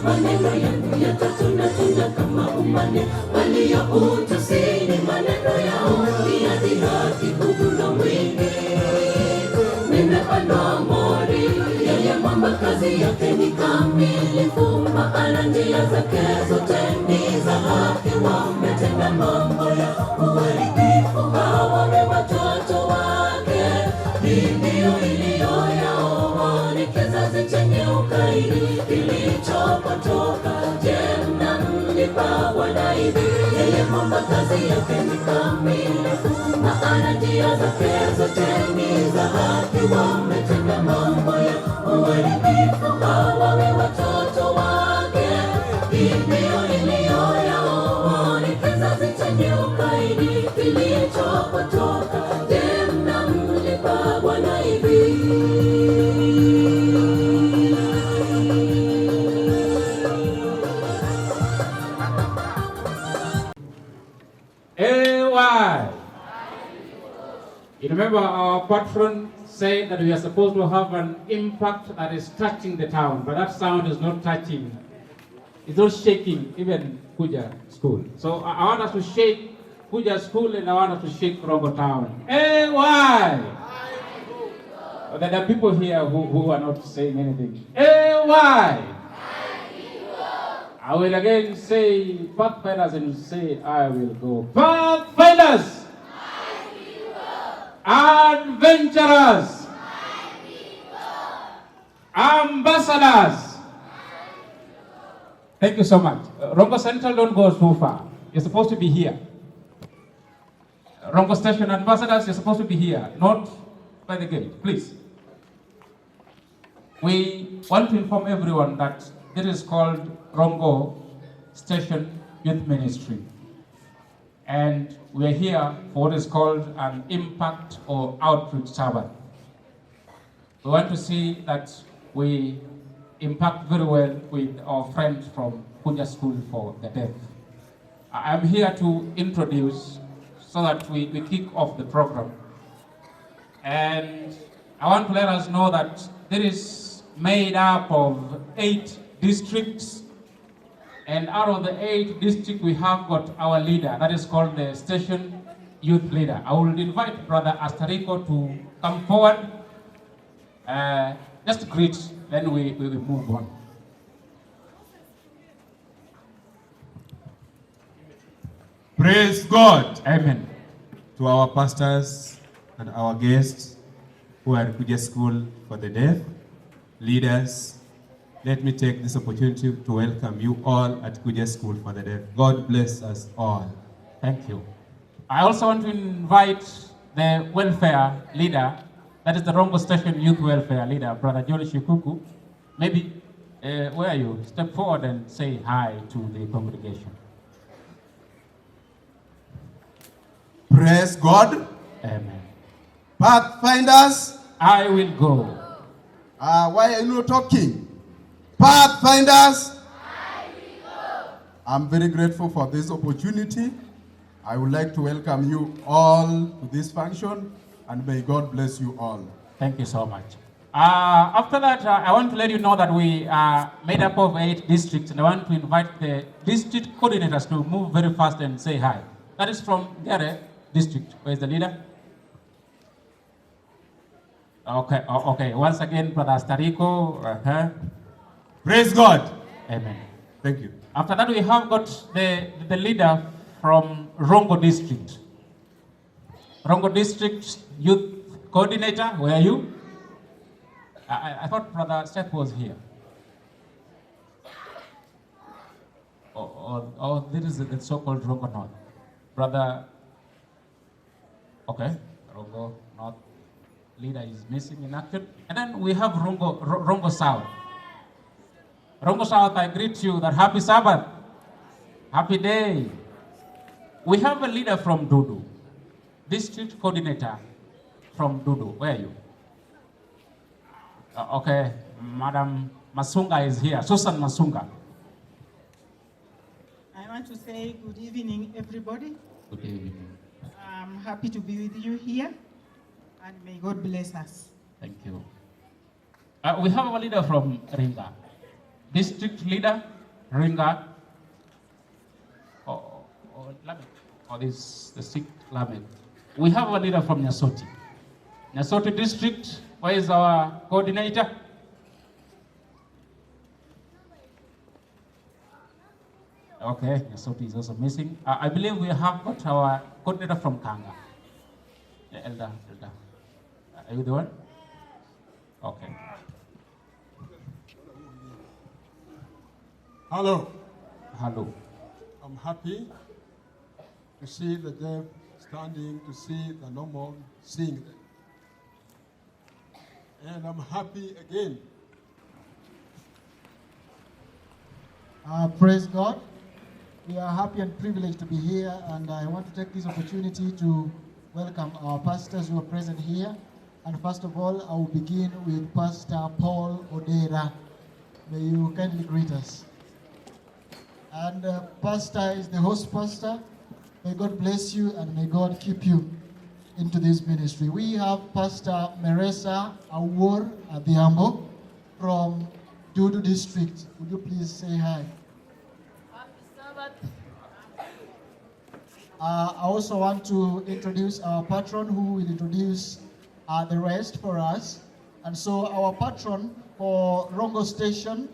maneno yangu yatatuna kama umande, walioutasini maneno yao ni haki kuvuna mwingi. Nimepandwa mori, yeye mwamba kazi yake ni kamilifu, maana njia zake zote ni za haki. Wametenda mambo ya uharibifu, hawawe watoto wake. Hii ndiyo iliyo yao, ni kizazi chenye ukaidi kilichopotoka. Je, mnamlipa Bwana hivi? Yeye mwamba kazi yake ni kamilifu, maana njia zake zote ni za haki. Wametenda mambo ya uharibifu, hawawe watoto wake. Hii ndiyo iliyo yao, ni kizazi chenye ukaidi kilichopotoka. Je, mnamlipa Bwana hivi? You remember our patron said that we are supposed to have an impact that is touching the town, but that sound is not touching, it's not shaking even Kuja School. So I want us to shake Kuja School and I want us to shake Rongo Town. Hey, why? There are people here who are not saying anything. Hey, why? I will again say Pathfinders and say I will go. Pathfinders! Adventurers, ambassadors. Thank you so much. Rongo Central, don't go too far. You're supposed to be here. Rongo Station ambassadors, you're supposed to be here, not by the gate, please. We want to inform everyone that this is called Rongo Station Youth Ministry. And we are here for what is called an impact or outreach Sabbath. We want to see that we impact very well with our friends from Kuja School for the Deaf. I'm here to introduce so that we kick off the program. And I want to let us know that there is made up of 8 districts. And out of the 8 districts, we have got our leader, that is called the station youth leader. I will invite Brother Astarico to come forward, just to greet, then we will move on. Praise God. Amen. To our pastors and our guests who are at Kuja School for the Deaf, leaders, let me take this opportunity to welcome you all at Kuja School for the Deaf. God bless us all. Thank you. I also want to invite the welfare leader, that is the Rongo Station Youth Welfare Leader, Brother Johnny Shikuku. Maybe, where are you? Step forward and say hi to the congregation. Praise God. Amen. Pathfinders, I will go. Why are you not talking? Pathfinders, I'm very grateful for this opportunity. I would like to welcome you all to this function, and may God bless you all. Thank you so much. After that, I want to let you know that we are made up of 8 districts, and I want to invite the district coordinators to move very fast and say hi. That is from Gere district. Where is the leader? Okay, okay. Once again, Brother Astarico. Praise God. Amen. Thank you. After that, we have got the leader from Rongo District. Rongo District Youth Coordinator, where are you? I thought Brother Steph was here. Oh, this is the so-called Rongo North. Brother, okay, Rongo North leader is missing in action. And then we have Rongo South. Rongo South, I greet you that happy Sabbath, happy day. We have a leader from Dudu, district coordinator from Dudu. Where are you? Okay, Madam Masunga is here, Susan Masunga. I want to say good evening, everybody. Good evening. I'm happy to be with you here, and may God bless us. Thank you. We have a leader from Ringa, district leader Ringa, or Lamek, or this the sixth Lamek. We have a leader from Nyasoti. Nyasoti district, where is our coordinator? Okay, Nyasoti is also missing. I believe we have got our coordinator from Kanga. Elder. Are you the one? Okay. Hello. Hello. I'm happy to see the deaf standing to see the normal seeing them. And I'm happy again. Praise God. We are happy and privileged to be here, and I want to take this opportunity to welcome our pastors who are present here. And first of all, I will begin with Pastor Paul Odera. May you kindly greet us. And Pastor is the host pastor. May God bless you and may God keep you into this ministry. We have Pastor Meresa Awor Adhiambo from Dudu District. Would you please say hi? Happy Sabbath. I also want to introduce our patron who will introduce the rest for us. And so our patron for Rongo Station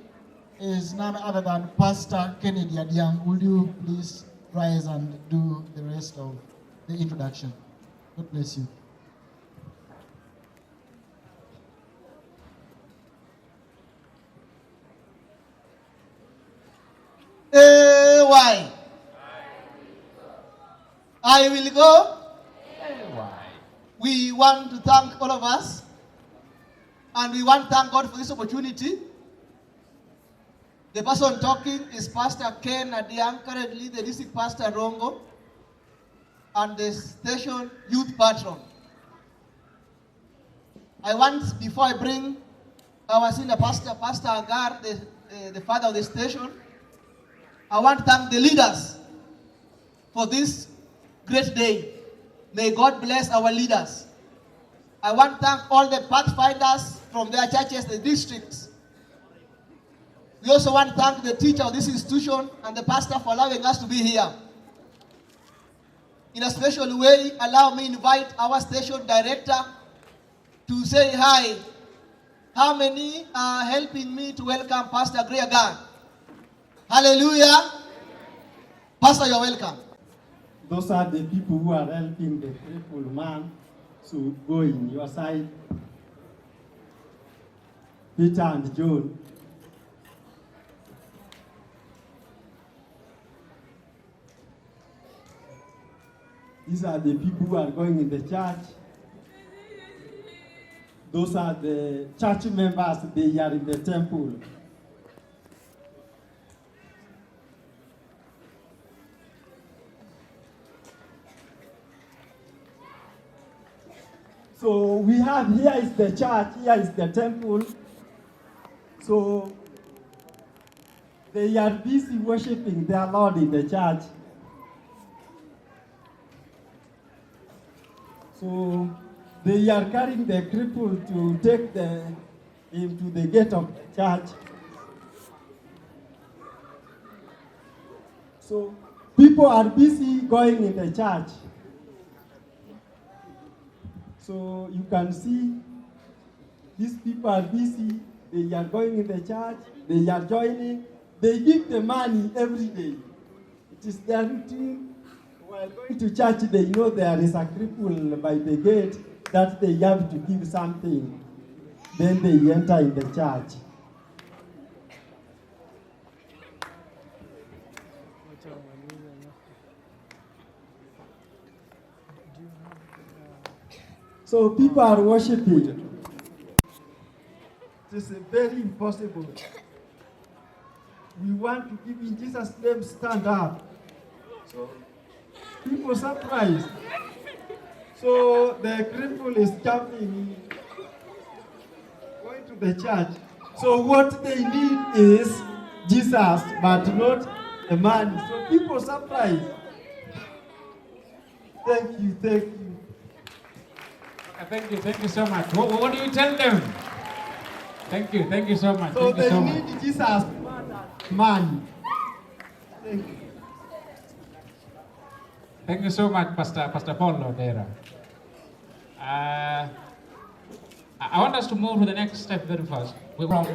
is none other than Pastor Kennedy Adiang. Will you please rise and do the rest of the introduction? God bless you. Why? I will go. We want to thank all of us, and we want to thank God for this opportunity. The person talking is Pastor Ken Adiang, currently the district pastor Rongo, and the station youth patron. I want, before I bring our senior pastor, Pastor Agar, the father of the station, I want to thank the leaders for this great day. May God bless our leaders. I want to thank all the pathfinders from their churches, the districts. We also want to thank the teacher of this institution and the pastor for allowing us to be here. In a special way, allow me to invite our station director to say hi. How many are helping me to welcome Pastor Gray again? Hallelujah. Pastor, you're welcome. Those are the people who are helping the crippled man to go in your side. Peter and John. These are the people who are going in the church. Those are the church members, they are in the temple. So we have, here is the church, here is the temple. So they are busy worshiping their Lord in the church. So they are carrying the cripple to take him to the gate of the church. So people are busy going in the church. So you can see these people are busy. They are going in the church. They are joining. They give the money every day. It is their routine. While going to church, they know there is a cripple by the gate that they have to give something. Then they enter in the church. So people are worshiping. It is very impossible. We want to give in Jesus' name, stand up. So people surprised. So the cripple is jumping, going to the church. So what they need is Jesus, but not the money. So people surprised. Thank you, thank you. Thank you so much. What do you tell them? Thank you so much. So thank you so they much. need Jesus, money. Thank you. Thank you so much, Pastor Paul Lodera. I want us to move to the next step very fast. We're from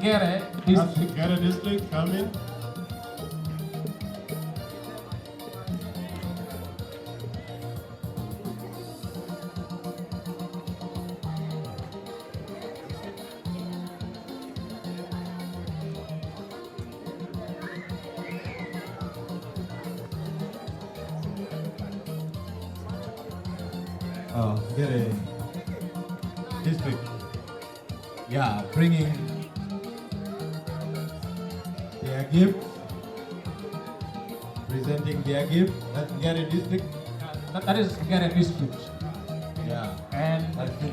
Ngere District. Ngere District, coming. Ngere District. Yeah, bringing their gift, presenting their gift. That's Ngere District. That is Ngere District. Yeah, And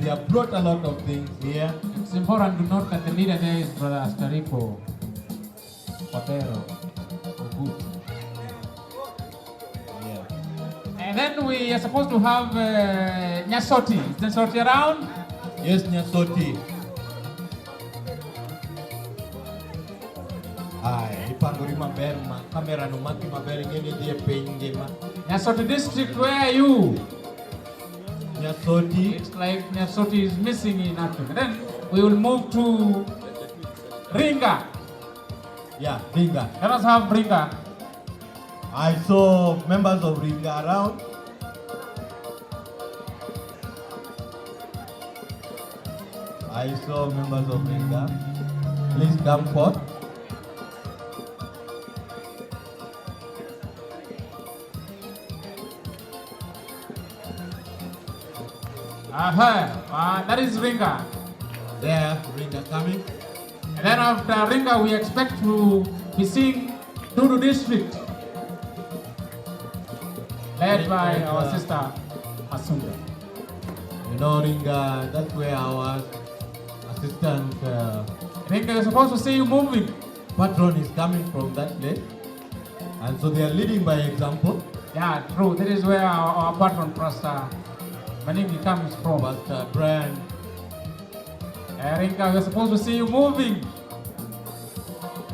they have brought a lot of things here. it's important to note that the leader there is Brother Astaripo Otero Ogut. Yeah. And then we are supposed to have Nyasoti. Is Nyasoti around? Yes, Nyasoti. Ay, ipanguri maber ma kamera no maki maber ngene die piny ngima. Nyasoti District, where are you? Nyasoti. It's like Nyasoti is missing in action. Then we will move to Ringa. Yeah, Ringa. Let us have Ringa. I saw members of Ringa around. I saw members of Ringa. Please come forth. That is Ringa. There, Ringa coming. And then after Ringa, we expect to be seeing Dudu District, led by our sister Masunda. You know, Ringa, that's where our assistant Ringa, you're supposed to see you moving. patron is coming from that place. And so they are leading by example. Yeah, true. That is where our patron, Pastor Manigi, comes from. Pastor Brian. Ringa, we're supposed to see you moving.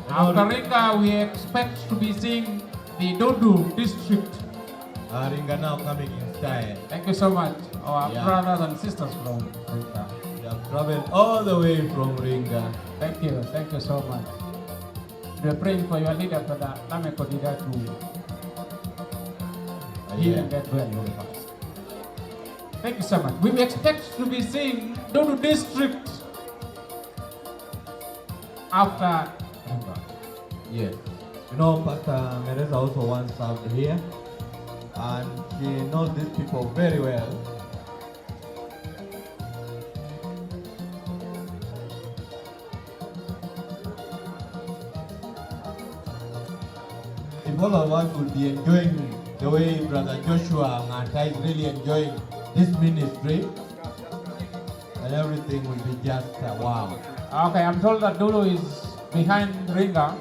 After Ringa, we expect to be seeing the Dudu District. Ringa now coming in style. Thank you so much, our Yeah. brothers and sisters from Ringa. They have traveled all the way from Ringa. Thank you so much. We're praying for your leader, Brother Lameko Dida, to heal and get well very fast. Thank you so much. We expect to be seeing Dudu District after Ringa. Yes. You know, Pastor Mereza also once served here. And she knows these people very well. If all of us would be enjoying the way Brother Joshua Ngata is really enjoying this ministry, and everything will be just wow. Okay, I'm told that Dudu is behind Ringa.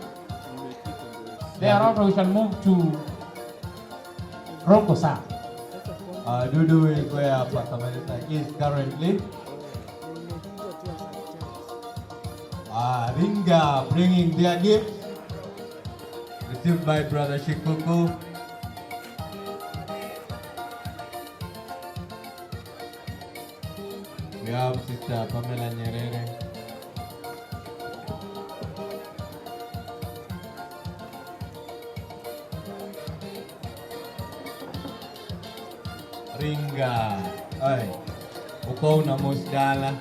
Thereafter, we shall move to Rongosa. Dudu is where Pastor Mereza is currently. Ringa bringing their gifts, received by Brother Shikuku. We have Sister Pamela Nyerere. Ringa. Ay, uko na musdala.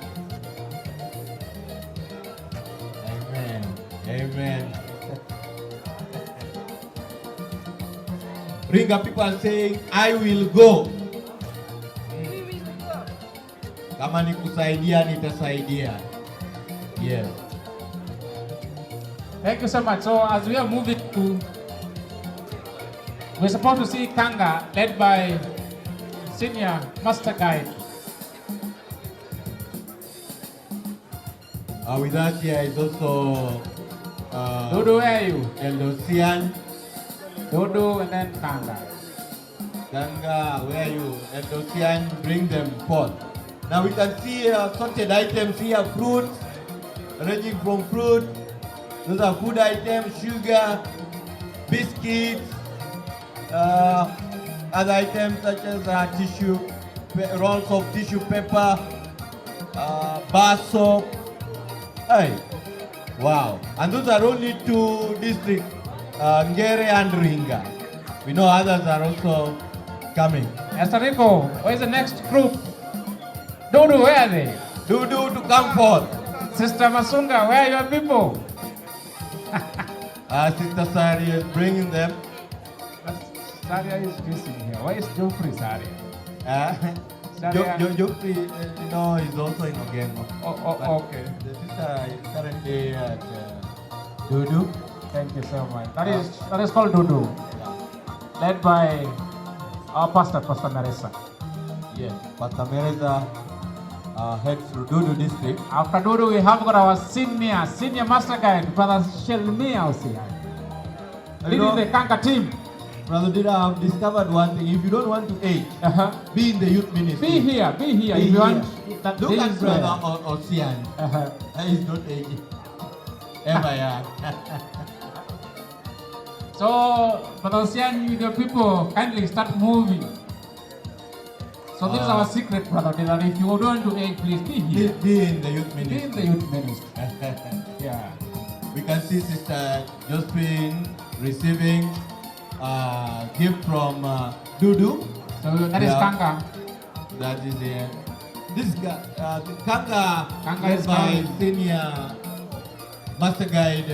Amen. Amen. Ringa, people are saying, I will go. Kama ni kusaidia, nitasaidia. Yes. Thank you so much. So as we are moving to, we're supposed to see Kanga led by Senior Master Guide. With us here is also Dudu, where are you? Eldosian. Dudu and then Kanga. Kanga, where are you? Eldosian, bring them forth. Now we can see sorted items here, fruits, ranging from fruit. Those are food items, sugar, biscuits, other items such as tissue, rolls of tissue paper, bar soap. Hey, wow. And those are only 2 districts, Ngere and Ringa. We know others are also coming. Estarico, where's the next group? Dudu, where are they? Dudu to come forth. Sister Masunga, where are your people? Sister Sari is bringing them. Saria is missing here. Where is Geoffrey, Saria? Jofri, is also in Ogengo. Oh, okay. The sister is currently at Dudu. Thank you so much. That is called Dudu, led by our pastor, Pastor Marisa. Yes, Pastor Mereza heads to Dudu district. After Dudu, we have got our senior master guide, Brother Shelmia Osia. Leading the Kanka team. Brother Dida, I've discovered one thing. If you don't want to age, be in the youth ministry. Be here. Be if you here. want. Look at Brother Ocean. He's not aging. Ever young. So, Brother Ocean, with your people, kindly start moving. So this is our secret, Brother Dida. If you don't want to age, please be here. Be in the youth Be ministry. in the youth ministry. Yeah. We can see Sister Josephine receiving gift from Dudu. So that is Kanka. That is this Kanka is is by coming. senior master guide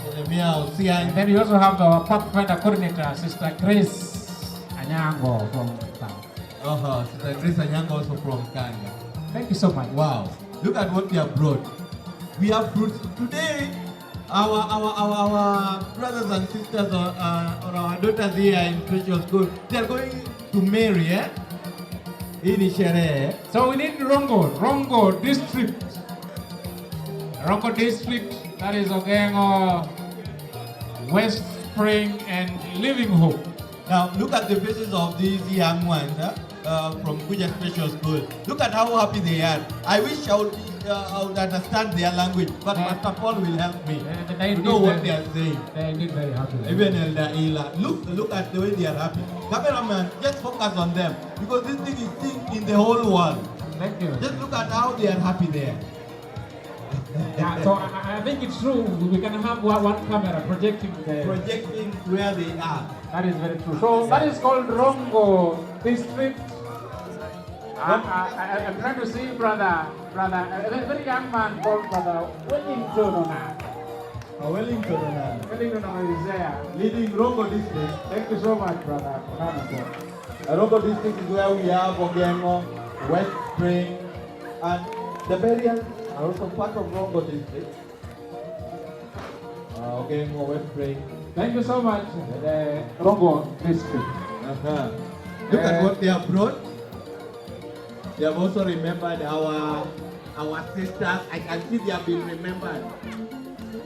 Jeremiah And Osian. then we also have our pathfinder coordinator, Sister Grace Anyango from town. Sister Grace Anyang also from Kanga. Thank you so much. Wow, look at what we have brought. We have fruits today. Our brothers and sisters or our daughters here in special school, they are going to marry, in Ishere. So we need Rongo district. Rongo district, that is Ogengo, West Spring and Living Hope. Now look at the faces of these young ones from Kuja Special School. Look at how happy they are. I wish I would understand their language, but Pastor Paul will help me They to know what they are saying. They are very happy. Even Elder Ila. Look at the way they are happy. Cameraman, just focus on them because this thing is seen in the whole world. Thank you. Just look at how they are happy there. Yeah, so I think it's true. We can have one camera projecting Projecting where they are. That is very true. So that is called Rongo district. I'm trying to see brother, a very young man called Brother Wellington Ona. Wellington Wellington Ona is there. leading Rongo district. Thank you so much, brother. Rongo district is where we have Ogengo, West Spring, and the Berians are also part of Rongo district. Ogengo, West Spring. Thank you so much, the Rongo district. Look at what they have brought. They have also remembered our sisters. I can see they have been remembered.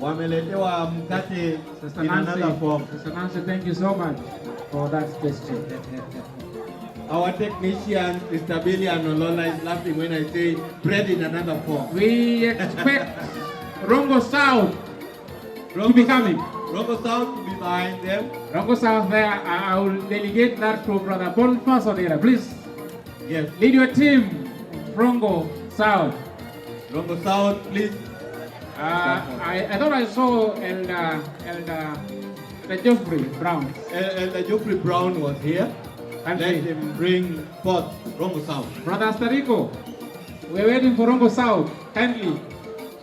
Wameletewa mkate Sister in another Nancy, form. Sister Nancy, thank you so much for that question. Our technician, Mr. Billy Anolola, is laughing when I say bread in another form. We expect Rongo South to be coming. Rongo South to be behind them. Rongo South there, I will delegate that to Brother Paul Fasodera. Please Yes. lead your team, Rongo South. Rongo South, please. I thought I saw Elder Geoffrey Brown. Elder Geoffrey Brown was here. Thank Let you. him bring forth Rongo South. Brother Astarico, we're waiting for Rongo South. Kindly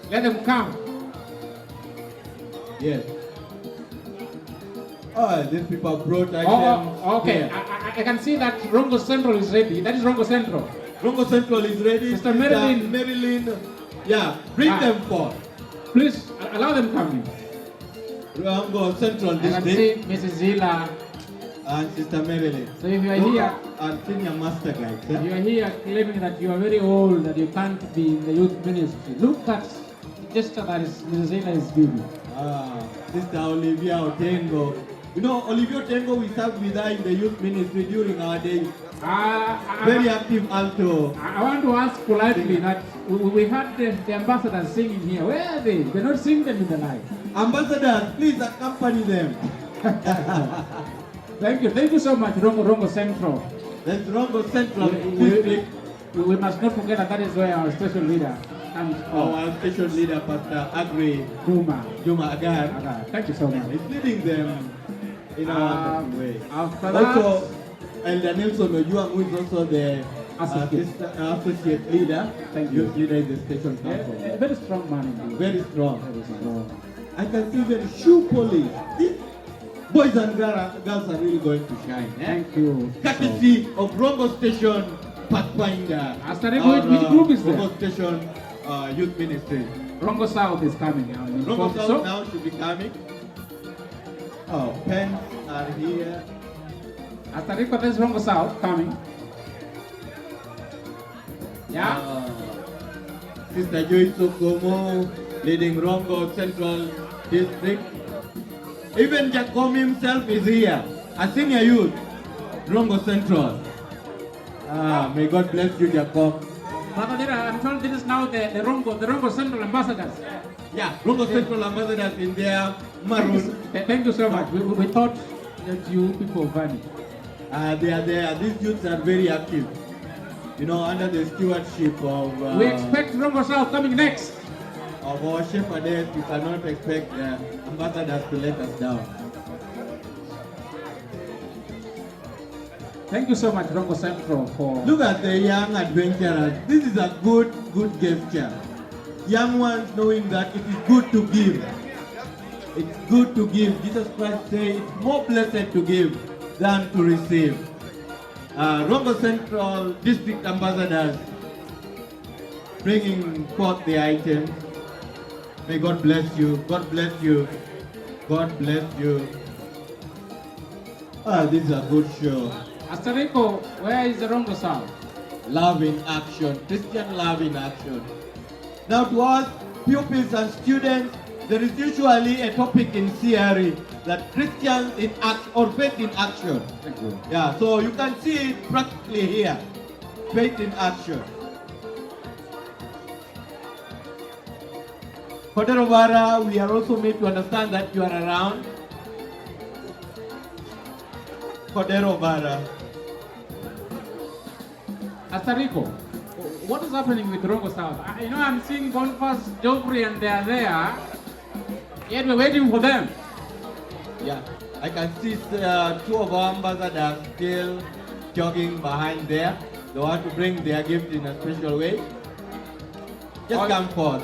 let them come. Yes. Oh, these people brought items. Oh, okay. here. I can see that Rongo Central is ready. That is Rongo Central. Rongo Central is ready. Sister Marilyn. Marilyn. Yeah, bring them forth. Please allow them coming. Rongo Central I can District see Mrs. Zila. and Sister Marilyn. So if you are here, And senior master guide. you are here claiming that you are very old, that you can't be in the youth ministry. Look at the gesture that Mrs. Zila is giving. Sister Olivia Otengo. You know, Olivia Otengo, we served with her in the youth ministry during our days. Very active alto. I want to ask politely that we had the ambassadors singing here. Where are they? They're not singing them in the night. Ambassadors, please accompany them. Thank you so much, Rongo Central. That's Rongo Central. We must not forget that is where our station leader comes from. Our station leader, Pastor Agri Juma Agar. Thank you so much. He's leading them in a wonderful way. After that, Also, Elder Nelson Ojuang, who is also the associate leader, youth leader in the station council. a very strong man indeed. Very strong. Very strong. I can see very shoe polish. These boys and girls are really going to shine. Thank you. Courtesy of Rongo Station Pathfinder. Which group is there? Rongo Station Youth Ministry. Rongo South is coming. Rongo South now should be coming. Oh, pens are here. Hasta Rico, there's Rongo South coming. Yeah. Sister Joyce Sokomo leading Rongo Central District. Even Jacob himself is here, a senior youth, Rongo Central. May God bless you, Jacob. Brother Dira, I'm told this is now the Rongo Central ambassadors. Yeah, Rongo Central ambassadors in there, maroon. Thank you so much. We thought that you people vanished. They are there. These youths are very active. You know, under the stewardship of... we expect Rongo South coming next. Of our shepherdess, we cannot expect the ambassadors to let us down. Thank you so much, Rongo Central, for... Look at the young adventurers. This is a good gesture. Young ones knowing that it is good to give. It's good to give. Jesus Christ said it's more blessed to give than to receive. Rongo Central District Ambassadors bringing forth the items. May God bless you. God bless you. God bless you. This is a good show. Hasta Rico, where is the Rongo South? Love in action. Christian love in action. Now to us, pupils and students, there is usually a topic in CRE that Christians in act or faith in action. Thank you. Yeah, so you can see it practically here. Faith in action. Kodero Bara, we are also made to understand that you are around. Kodero Bara. Hasta Rico, what is happening with Rongo South? You know, I'm seeing Boniface, Joffrey, and they are there. Yet we're waiting for them. Yeah, I can see two of our ambassadors still jogging behind there. They want to bring their gift in a special way. Just come forth.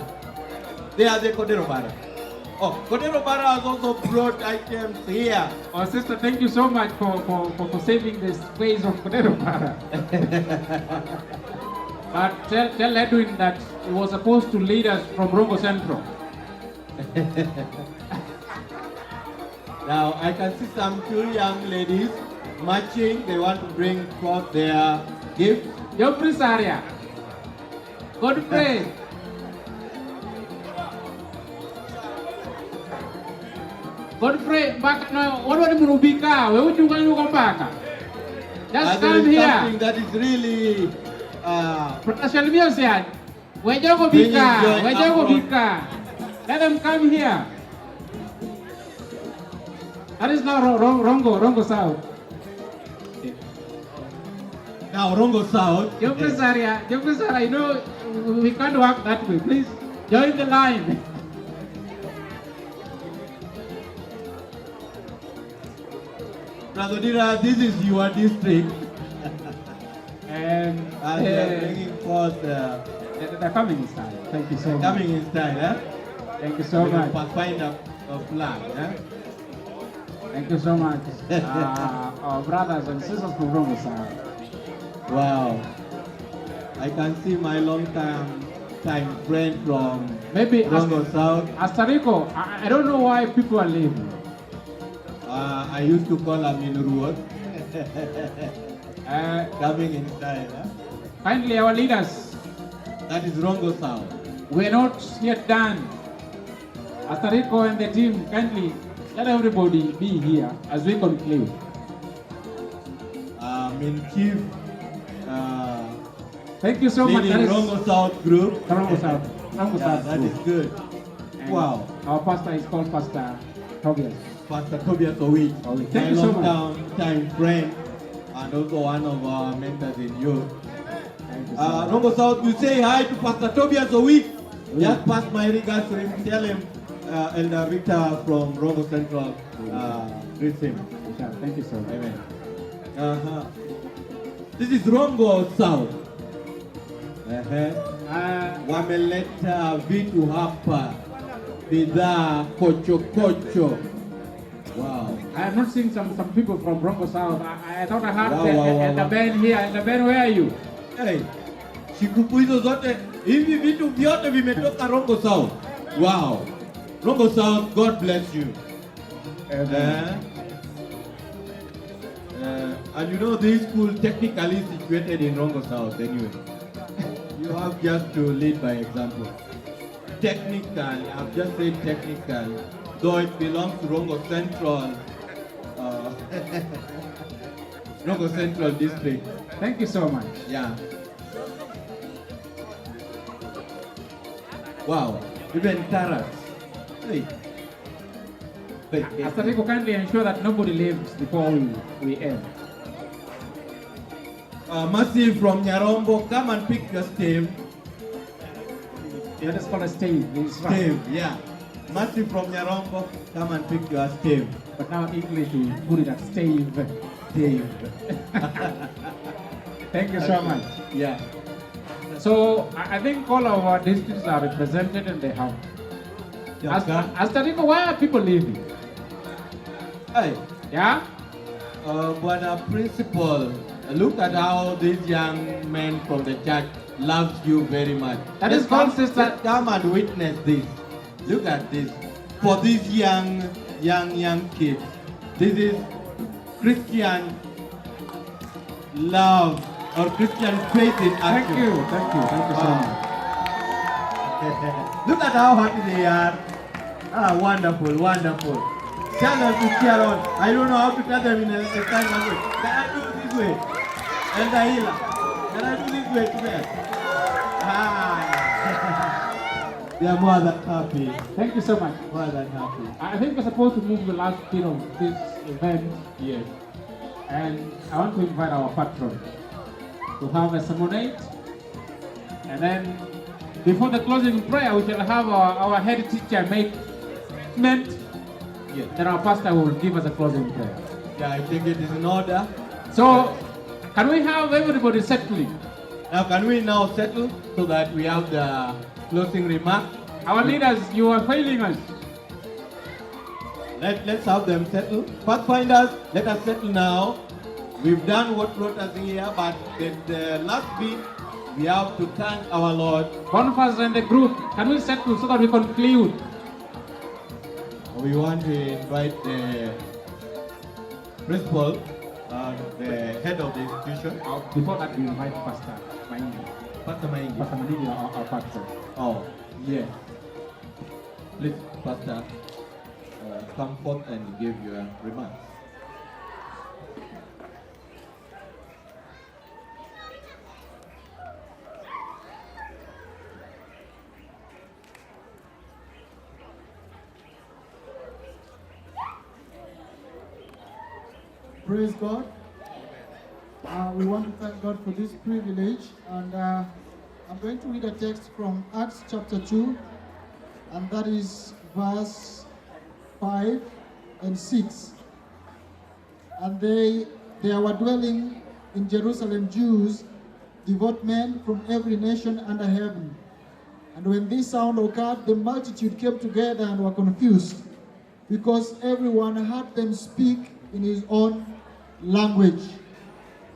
They are the Kodero Bara. Oh, Kodero Bara has also brought items here. Oh, sister, thank you so much for saving the space of Kodero Bara. But tell Edwin that he was supposed to lead us from Rongo Central. Now, I can see some two young ladies marching. They want to bring forth their gift. Joffrey Saria. Godfrey. Godfrey, back now, what are you Rubika? Where would you go back? Just come here. Something that is really Professional music. Where you go Bika? Where you go Bika? Let them come here. That is now Rongo South. Now Rongo South. Joffrey Saria, you know, we can't work that way. Please join the line. Brother Dira, this is your district. And they are bringing forth. They're coming in style. Thank you so much. Coming in style, eh? Thank you so much. Pathfinder flag, eh? Thank you so much, our brothers and sisters from Rongo South. Wow. I can see my long-time friend from Rongo South. Hasta Rico, I don't know why people are leaving. I used to call him in Ruot. Coming in style, eh? Kindly, our leaders. That is Rongo South. We're not yet done. Hasta Rico and the team, kindly let everybody be here as we conclude. In Chief. Thank you so much. Rongo South group. Rongo South. That is good. And wow. Our pastor is called Pastor Tobias. Pastor Tobias Owich, Thank my you so much. long-time friend and also one of our mentors in youth. Thank you so much. Rongo South, you say hi to Pastor Tobias Owich. Just pass my regards to him. Tell him Elder Victor from Rongo Central greets him. Thank you so much. Amen. This is Rongo South. Wameleta vitu hapa, bidhaa kochokocho. Wow. I have not seen some people from Rongo South. I thought I had Wow, the, wow, wow, the wow. band here. And the band, where are you? Hey, shikupu hizo zote, hivi vitu vyote vimetoka Rongo South. Wow. Rongo South, God bless you. And you know this school technically situated in Rongo South anyway. You have just to lead by example. Technical, I've just said technical, though it belongs to Rongo Central, Rongo Central District. Thank you so much. Yeah. Wow. Even carrots. Hey. Pastor Rico, kindly ensure that nobody leaves before we end. Mercy from Nyarombo, come and pick your stave. That is called a stave. Stave, yeah. Mercy from Nyarombo, come and pick your stave. But now in English we put it as stave. Stave. Thank you so much. Yeah. So I think all of our districts are represented and they have. Pastor Rico, why are people leaving? Hey. Yeah? But principal, look at how these young men from the church loves you very much. That is called sister. Let's come and witness this. Look at this. For these young kids, this is Christian love or Christian faith in action. Thank you so much. Look at how happy they are. Ah, wonderful, wonderful. Tell them to cheer on. I don't know how to tell them in a sign language. Can I do it this way? And the healer. Can I do this way to them? Ah. They are more than happy. Thank you so much. More than happy. I think we're supposed to move the last bit of this event. Yes. And I want to invite our patron to have a sermonette. And then before the closing prayer, we shall have our head teacher make statement. Yes. Then our pastor will give us a closing prayer. Yeah, I think it is in order. So, can we have everybody settling? Now, can we now settle so that we have the closing remark? Our leaders, you are failing us. Let's have them settle. Pathfinders, let us settle now. We've done what brought us here, but the last bit, we have to thank our Lord. Bonfires and the group, can we settle so that we conclude? We want to invite the principal and the head of the institution. Before that, we invite Pastor Maingi. Pastor Maingi. Pastor Maingi, our pastor. Oh, yes. Please, Pastor, come forth and give your remarks. Praise God. We want to thank God for this privilege, and I'm going to read a text from Acts chapter 2, and that is verse 5 and 6. And there were dwelling in Jerusalem Jews, devout men from every nation under heaven. And when this sound occurred, the multitude came together and were confused, because everyone heard them speak in his own language.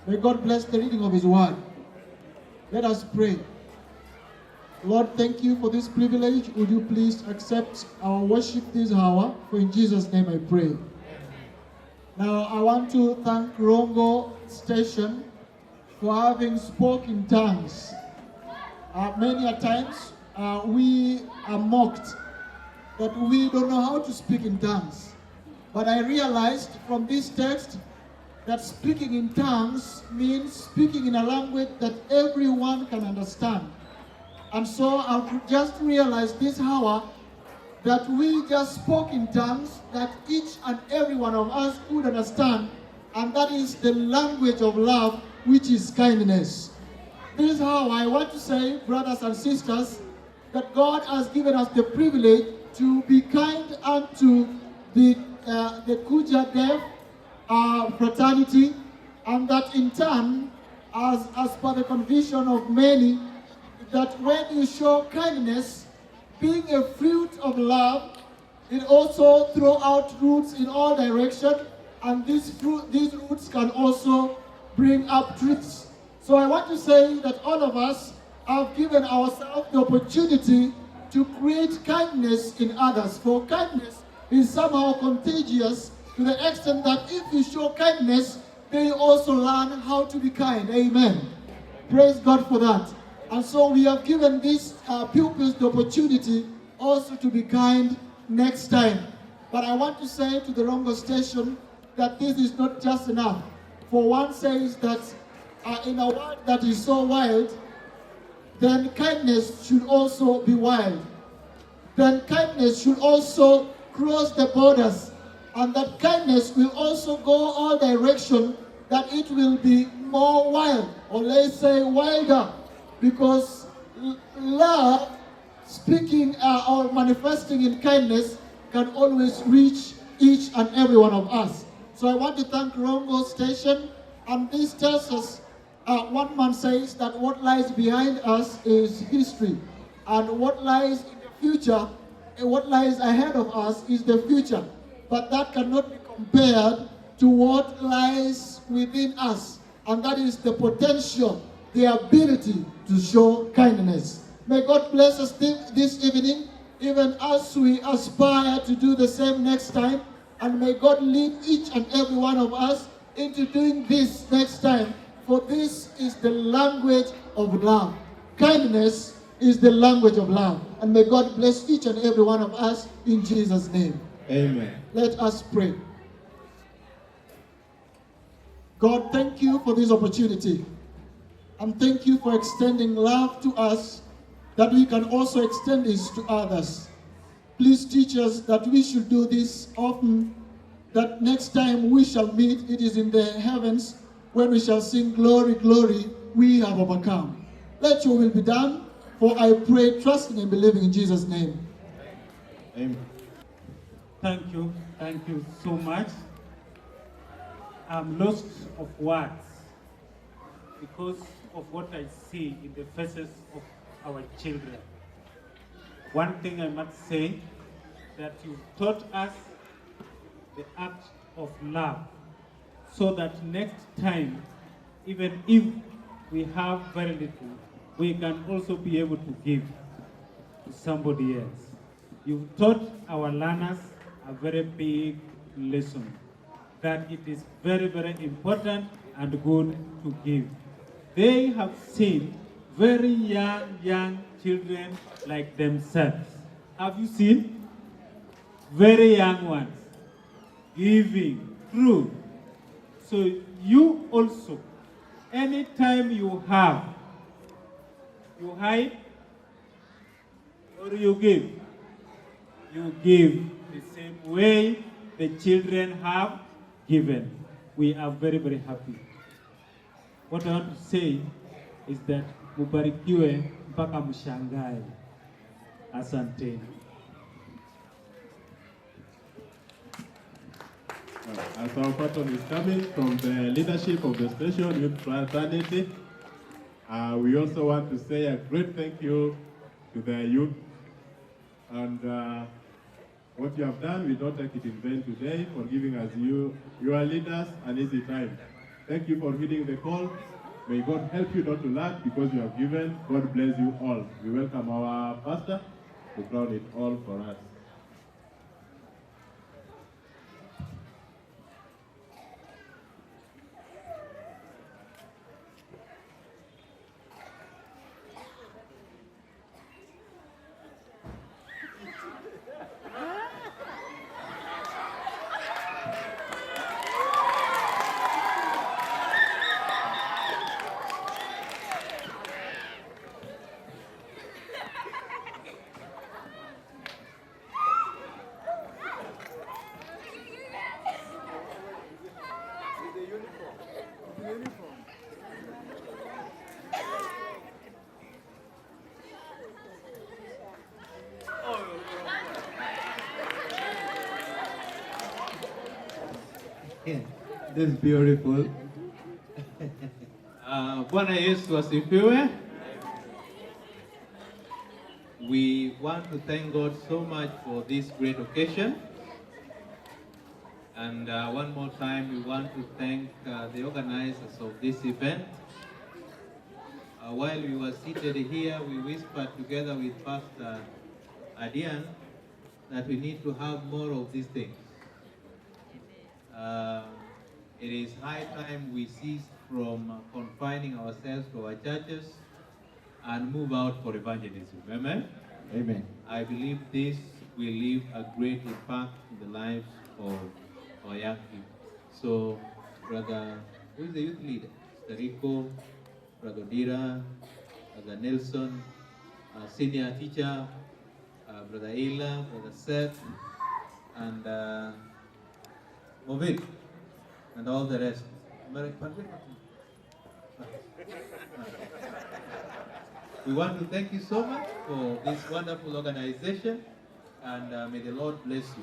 May God bless the reading of his word. Let us pray. Lord, thank you for this privilege. Would you please accept our worship this hour? For in Jesus' name I pray. Now I want to thank Rongo Station for having spoken in tongues. Many a times we are mocked that we don't know how to speak in tongues. But I realized from this text that speaking in tongues means speaking in a language that everyone can understand. And so I've just realized this hour that we just spoke in tongues that each and every one of us could understand, and that is the language of love, which is kindness. This is how I want to say, brothers and sisters, that God has given us the privilege to be kind unto the Kuja Dev fraternity, and that in turn, as per the conviction of many, that when you show kindness, being a fruit of love, it also throw out roots in all directions, and these roots can also bring up trees. So I want to say that all of us have given ourselves the opportunity to create kindness in others. For kindness is somehow contagious to the extent that if you show kindness, they also learn how to be kind. Amen. Praise God for that. And so we have given these pupils the opportunity also to be kind next time. But I want to say to the Rongo Station that this is not just enough. For one says that in a world that is so wild, then kindness should also be wild. Then kindness should also cross the borders. And that kindness will also go all direction, that it will be more wild, or let's say wilder. Because love, speaking or manifesting in kindness, can always reach each and every one of us. So I want to thank Rongo Station, and this tells us, one man says that what lies behind us is history, and what lies in the future, and what lies ahead of us is the future. But that cannot be compared to what lies within us, and that is the potential, the ability to show kindness. May God bless us this evening, even as we aspire to do the same next time. And may God lead each and every one of us into doing this next time. For this is the language of love. Kindness is the language of love. And may God bless each and every one of us in Jesus' name. Amen. Let us pray. God, thank you for this opportunity. And thank you for extending love to us, that we can also extend this to others. Please teach us that we should do this often, that next time we shall meet, it is in the heavens, when we shall sing, glory, glory, we have overcome. Let your will be done, for I pray, trusting and believing in Jesus' name. Amen. Thank you so much. I'm lost of words because of what I see in the faces of our children. One thing I must say, that you taught us the act of love, so that next time, even if we have very little, we can also be able to give to somebody else. You taught our learners a very big lesson, that it is very, very important and good to give. They have seen very young children like themselves. Have you seen? Very young ones giving truth. So you also, anytime you have, you hide or you give. You give the same way the children have given. We are very, very happy. What I want to say is that mubarikiwe mpaka mshangae. Asante. As our patron is coming from the leadership of the station youth fraternity, we also want to say a great thank you to the youth. And what you have done, we don't take it in vain today, for giving us your leaders an easy time. Thank you for heeding the call. May God help you not to lack because you have given. God bless you all. We welcome our pastor to crown it all for us. This is beautiful. Bwana Yesu asifiwe. We want to thank God so much for this great occasion. And one more time, we want to thank the organizers of this event. While we were seated here, we whispered together with Pastor Adian that we need to have more of these things. It is high time we cease from confining ourselves to our churches and move out for evangelism. Amen? Amen. I believe this will leave a great impact in the lives of our young people. So, Brother, who is the youth leader? Mr. Rico, Brother Dira, Brother Nelson, senior teacher, Brother Ela, Brother Seth, and Movik, and all the rest. We want to thank you so much for this wonderful organization, and may the Lord bless you.